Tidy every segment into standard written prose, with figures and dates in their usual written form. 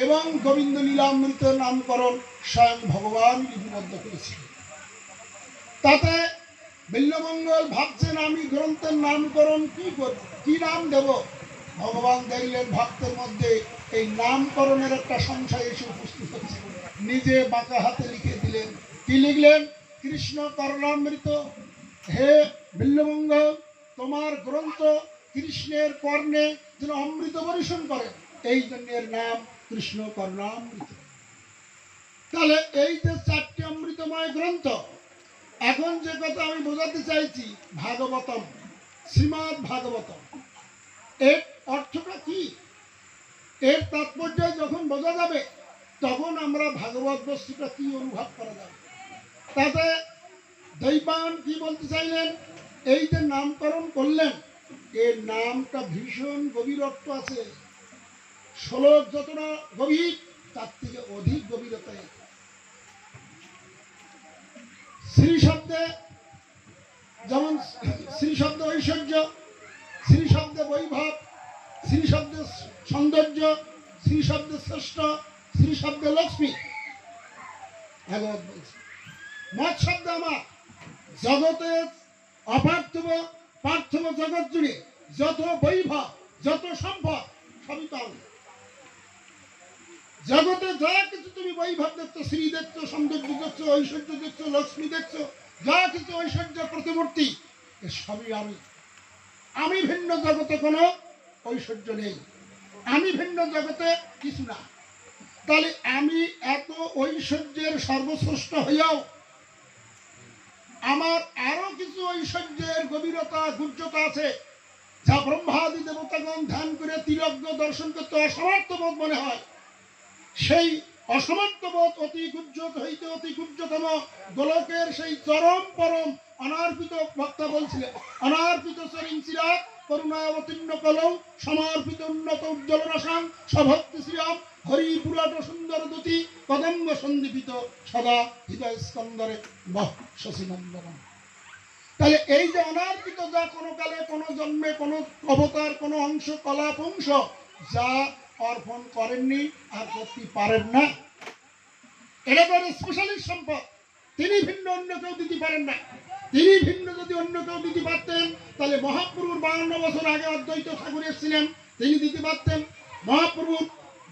এবং গোবিন্দ লীলামৃত নামকরণ স্বয়ং ভগবান লিপিবদ্ধ করেছিলেন। তাতে বিল্বমঙ্গল ভাবছেন আমি গ্রন্থের নামকরণ কি করব, কি নাম দেব। ভগবান দেখলেন ভক্তের মধ্যে এই নামকরণের একটা সংশয় এসে উপস্থিত হচ্ছে, নিজে বাঁকা হাতে লিখে দিলেন। কি লিখলেন? কৃষ্ণ করণামৃত। হে বিল্বমঙ্গল, তোমার গ্রন্থ কৃষ্ণের কর্ণে যেন অমৃত বর্ষণ করে, এই জন্য এর নাম কৃষ্ণ করণামৃত। তাহলে এই যে চারটি অমৃতময় গ্রন্থ, এখন যে কথা আমি বোঝাতে চাইছি, ভাগবতম, শ্রীমদ ভাগবতম, এর অর্থটা কি, এর তাৎপর্য যখন বোঝা যাবে তখন আমরা ভাগবত বস্তুটা কি অনুভব করা যাবে। তাতে দৈবায়ন কি বলতে চাইলেন, এই যে নামকরণ করলেন এর নামটা ভীষণ গভীর অর্থ আছে। শ্লোক যতটা গভীর তার থেকে অধিক গভীরতায়। শ্রী শব্দে যেমন শ্রী শব্দ ঐশ্বর্য, শ্রী শব্দে বৈভব, শ্রী শব্দে সৌন্দর্য, শ্রী শব্দে শ্রেষ্ঠ, শ্রী শব্দে লক্ষ্মী। ভাগবত বলছে মত শব্দ আমার জগতে অপার্থিব পার্থিব জগৎ জুড়ে যত বৈভব যত সম্ভব সবই পাও। জগতে যা কিছু তুমি বৈভব দেখছো, শ্রী দেখছো, সৌন্দর্য দেখছো, ঐশ্বর্য দেখছো, লক্ষ্মী দেখছো, যা কিছু ঐশ্বর্য প্রতিমূর্তি, সবই আমি। আমি ভিন্ন জগতে কোনো ঐশ্বর্য নেই, আমি ভিন্ন জগতে কিছু না। তাহলে আমি এত ঐশ্বর্যের সর্বশ্রেষ্ঠ হইয়াও আমার আরো কিছু ঐশ্বর্যের গভীরতা গুহ্যতা আছে, যা ব্রহ্মাদি দেবতাগণ ধ্যান করে তিলজ্ঞ দর্শন করতে অসমর্থ বোধ মনে হয়। সেই অসমর্থ বোধ অতি গুহ্যত হইতে অতি গুহ্যতম গোলকের সেই চরম পরম অনার্পিত বক্তা বলছিলেন, অনার্পিত চরিঞ্চিরাত করুণায় অবতীর্ণ কলৌ সমর্পিত উন্নত উজ্জ্বল রসাং সভক্তি শ্রীরাম হরি পুরাট সুন্দর দুতি কদম্ব সন্দীপিত সদা হৃদয় স্কন্দরে বহ শশীনন্দন। তাহলে এই যে অনার্পিত, যা কোনো কালে কোনো জন্মে কোনো অবতার কোনো অংশ কলাপ অংশ যা অর্পণ করেননি আর করতে পারেন না, এটা তার স্পেশালিস্ট সম্পদ। তিনি ভিন্ন অন্য কেউ দিতে পারেন না। তিনি ভিন্ন যদি অন্য কেউ দিতে পারতেন তাহলে মহাপ্রভুর 52 বছর আগে অদ্বৈত ঠাকুর এসেছিলেন, তিনি দিতে পারতেন। মহাপ্রভুর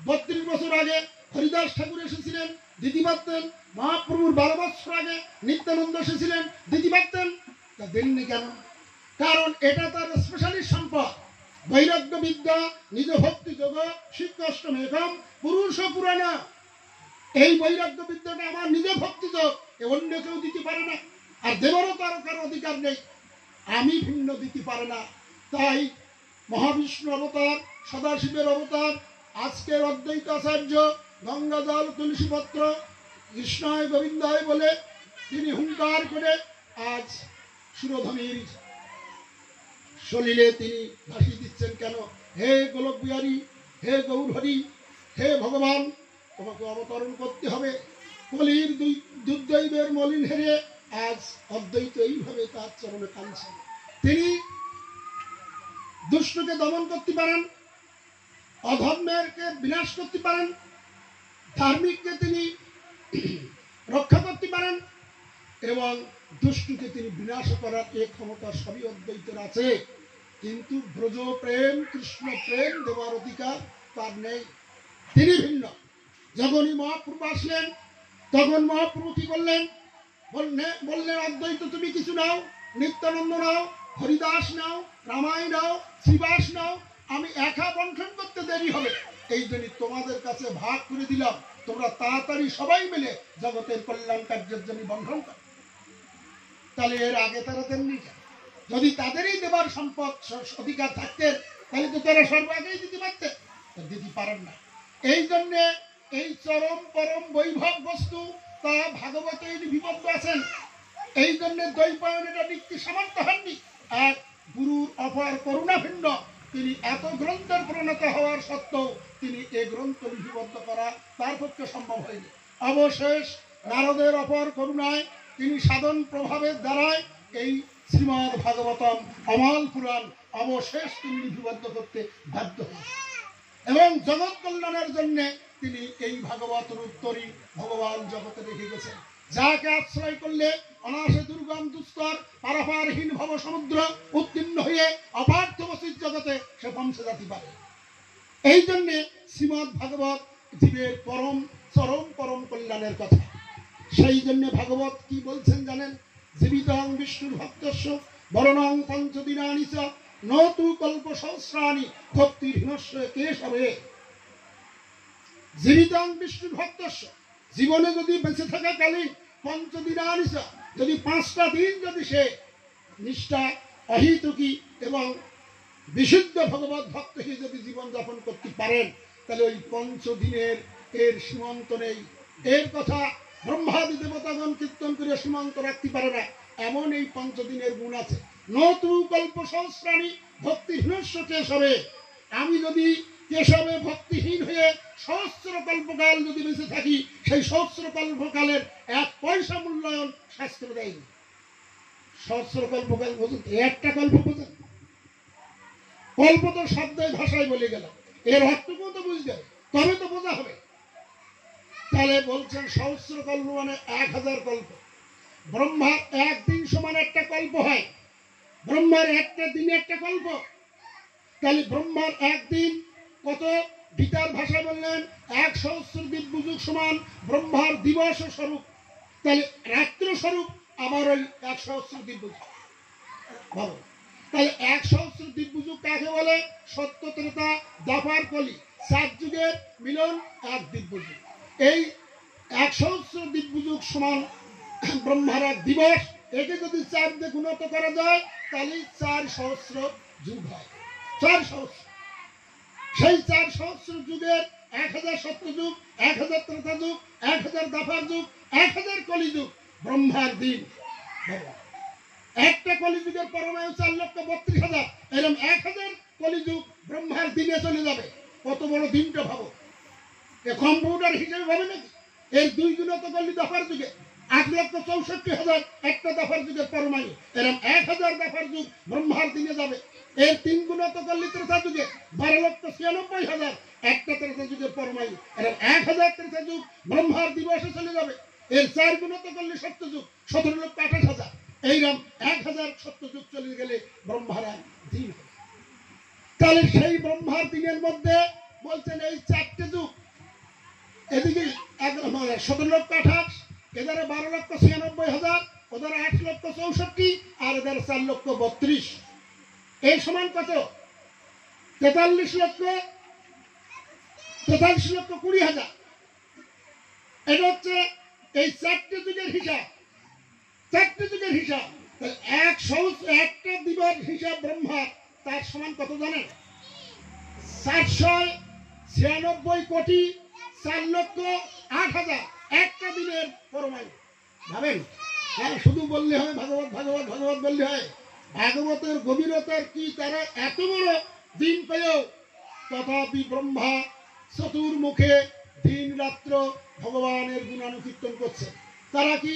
32 বছর আগে হরিদাস ঠাকুর এসেছিলেন, দিতে পারতেন। মহাপ্রভুর 12 বছর আগে নিত্যানন্দ এসেছিলেন, দিতে পারতেন। তা দেননি কেন? কারণ এটা তার স্পেশালিস্ট সম্পদ। বৈরাগ্য বিদ্যা নিজ ভক্তি যোগ শিক্ষষ্টম একম পুরুষ পুরাণা। এই বৈরাগ্য বিদ্যাটা আমার নিজ ভক্তি যোগ, অন্য কেউ দিতে পারে না, আর দেবারও তারও কারো অধিকার নেই। আমি ভিন্ন দিতে পারে না। তাই মহাবিষ্ণু অবতার, সদাশিবের অবতার, আজকের অদ্বৈত আচার্য গঙ্গাজল তুলসীপত্র কৃষ্ণায় গোবিন্দায় বলে তিনি হুঙ্কার করে আজ সুরধ্বনির সলিলে তিনি ভাসিয়ে দিচ্ছেন। কেন? হে গোলক বিহারী, হে গৌরহরি, হে ভগবান, তোমাকে অবতরণ করতে হবে। কলির দুর্দৈবের মলিন হেরে আজ অদ্বৈত এইভাবে তার চরণে কাঁদছেন। তিনি দুষ্টকে দমন করতে পারেন, অধর্মেরকে বিনাশ করতে পারেন, ধার্মিককে তিনি রক্ষা করতে পারেন এবং দুষ্টকে তিনি বিনাশ করার এই ক্ষমতা সবই অদ্বৈতের আছে। কিন্তু ব্রজ প্রেম কৃষ্ণ প্রেম দেওয়ার অধিকার তার নেই, তিনি ভিন্ন। যখনই মহাপ্রভু আসলেন তখন মহাপ্রভু কি করলেন? বললেন অদ্বৈত তুমি কিছু নাও, নিত্যানন্দ নাও, হরিদাস নাও, রামায়ণ নাও, শ্রীবাস নাও, আমি একা বন্টন করতে দেরি হবে, এই জন্য তোমাদের কাছে ভাগ করে দিলাম, তোমরা তাড়াতাড়ি সবাই মিলে জগতের কল্যাণ কার্যের জন্য বন্টন করো। তাহলে এর আগে তারা দেননি কেন? যদি তাদেরই দেবার সম্পদ অধিকার থাকতেন তাহলে তো তারা সর্বাগেই দিতে পারতেন, দিতে পারেন না। এই জন্যে এই চরম পরম বৈভব বস্তু তা ভাগবতে বিবদ্ধ আছেন। এই জন্য দ্বৈপায়ন এটা লিখতে সামর্থ্য হননি। এক গুরুর অপার করুণা ভিন্ন, তিনি এত গ্রন্থের প্রণেত হওয়ার সত্ত্বেও তিনি এই গ্রন্থ লিপিবদ্ধ করা তার পক্ষে সম্ভব হয়নি। অবশেষ নারদের অপার করুণায় তিনি সাধন প্রভাবের দ্বারায় এই শ্রীমদ ভাগবতম অমল পুরাণ অবশেষ তিনি লিপিবদ্ধ করতে বাধ্য হয়েছেন এবং জগৎ কল্যাণের জন্য তিনি এই ভাগবত রূপতরী ভগবান জগতে রেখে গেছেন, যাকে আশ্রয় করলে অনায়াসে দুর্গম দুস্তর পারাপারহীন ভব সমুদ্র উত্তীর্ণ হয়ে অপার্থবসিত জগতে সে পৌঁছে যেতে পারে। এই জন্যে শ্রীমৎ ভাগবত জীবের পরম কল্যাণের কথা। সেই জন্য ভাগবত কি বলছেন জানেন? জীবিতং বিষ্ণুর ভক্তস্য বরণং পঞ্চদিনানি চ নতু কল্প সহস্রাণি ভক্তিহীনস্য কেশবে। জীবিতং বিষ্ণুর ভক্তস্য, জীবনে যদি বেঁচে থাকাকালীন পঞ্চদিনানি চ, যদি 5টা দিন যদি সে নিষ্ঠা অহিতুকি এবং বিশুদ্ধ ভগবত ভক্ত হয়ে যদি জীবন যাপন করতে পারেন, তাহলে ওই 5 দিনের এর সীমান্ত নেই। এর কথা ব্রহ্মাদি দেবতাগণ কীর্তন করে সীমান্ত রাখতে পারে না, এমন এই 5 দিনের গুণ আছে। নতু কল্প সহস্রাণি ভক্তিহীনস্য কেশবে। আমি যদি কেশবে ভক্তিহীন হয়ে সহস্র কল্পকাল যদি বেঁচে থাকি, সেই সহস্র কল্পকালের 1 পয়সা মূল্যায়ন শাস্ত্র দেয়নি। সহস্র কল্পকাল বোঝেন? একটা কল্প বোঝেন? কল্প তো শব্দের ভাষায় বলে গেলাম, এর অর্থকেও তো বুঝতে হবে, তবে তো বোঝা হবে। তাহলে বলছেন সহস্র কল্প মানে 1000 কল্প। ব্রহ্মার 1 দিন সমান একটা কল্প হয়, ব্রহ্মার একটা দিনে একটা কল্প। তাহলে ব্রহ্মার 1 দিন কত? গীতার ভাষা বললেন 1 সহস্র দিব্যযুগ সমান ব্রহ্মার দিবস স্বরূপ। তাহলে রাত্র স্বরূপ আবার ওই 1 সহস্র দিব্যযুগ। ভালো, তাহলে 1 সহস্র দিব্যযুগ কাকে বলে? সত্য ত্রেতা দ্বাপর কলি 4 যুগের মিলন 1 দিব্যযুগ। এই 1 সহস্র দিব্যযুগ সমান ব্রহ্মার 1 দিবস। একে যদি 4 দিয়ে গুণিত করা যায় তাহলে 4 সহস্র যুগ হয়। 4 সহস্র, সেই 4 সহস্র যুগের 1000 সত্য যুগ, 1000 ত্রেতা যুগ, 1000 দ্বাপর যুগ, 1000 কলিযুগ ব্রহ্মার দিন। একটা কলিযুগের পরমায়ু 4,32,000, এরকম 1000 কলিযুগ ব্রহ্মার দিনে চলে যাবে। কত বড় দিনটা ভাবো, এ কম্পিউটার হিসেবে ভাবে নাকি? এর 2 গুণিত করলে দ্বাপর যুগে 8,64,000 একটা দ্বাপর যুগের পরমায়ু, এরকম 1000 দ্বাপর যুগ ব্রহ্মার দিনে যাবে। এর 3 গুণিত করলে ত্রেতা যুগে 12,96,000 একটা ত্রেতা যুগের পরমায়ু, এরকম 1000 ত্রেতা যুগ ব্রহ্মার দিবসে চলে যাবে। এর 4 গুণিত করলে সত্য যুগ 17,28,000, এইরকম 1000 সত্য যুগ চলে গেলে ব্রহ্মার দিন। তাহলে সেই ব্রহ্মার দিনের মধ্যে বলছেন এই 4টে যুগ, এদিকে 17,28,000, এধারে 12,96,000, ওদের 8,64,000 আর এদের 4,32,000, এই সমান কত? 43,20,000। এটা হচ্ছে এই 4টে যুগের হিসাব। 4টে যুগের হিসাব। একটা দিবস হিসাব ব্রহ্মার, তার সমান কত জানেন? 496,04,08,000 একটা দিনের পরমায়ু। ভাবেন? হ্যাঁ, শুধু বললে হয় ভাগবত ভাগবত ভাগবত বললে হয়? ভাগবতের গভীরতার কি তারা এত বড় দিন পেয়েও তথাপি ব্রহ্মা চতুর্মুখে দিন রাত্র ভগবানের গুণানুকীর্তন করছে। তারা কি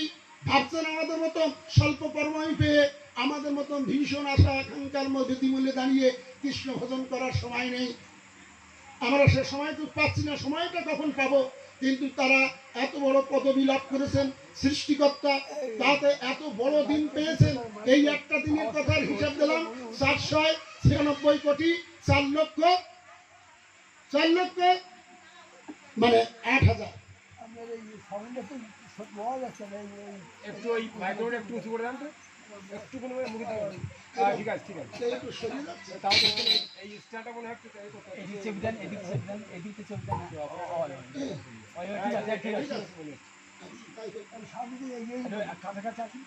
ভাবছেন আমাদের মতন স্বল্প পরমায়ু পেয়ে আমাদের মতন ভীষণ আশা আকাঙ্ক্ষার মধ্যে দিমূলে দাঁড়িয়ে কৃষ্ণ ভজন করার সময় নেই? আমরা সে সময়টুকু পাচ্ছি না, সময়টা কখন পাবো? কিন্তু তারা এত বড় পদবি লাভ করেছেন সৃষ্টিকর্তা, তাতে এত বড় দিন পেয়েছেন। এই একটা দিনের কথার হিসাব দিলাম 496 মানে 8,000। একটু ওই মাইক্রোফোনটা একটু উঁচু করে দেন তো, একটু কোনো মুখে থাকবে। ঠিক আছে, ঠিক আছে। তাও তো এই স্টারটা মনে হয় একটু এদিক চেপ দেন, এদিক চেপ দেন, এদিকে চেপ দেন। ঠিক আছে, ঠিক আছে। কাছাকাছি আসুন।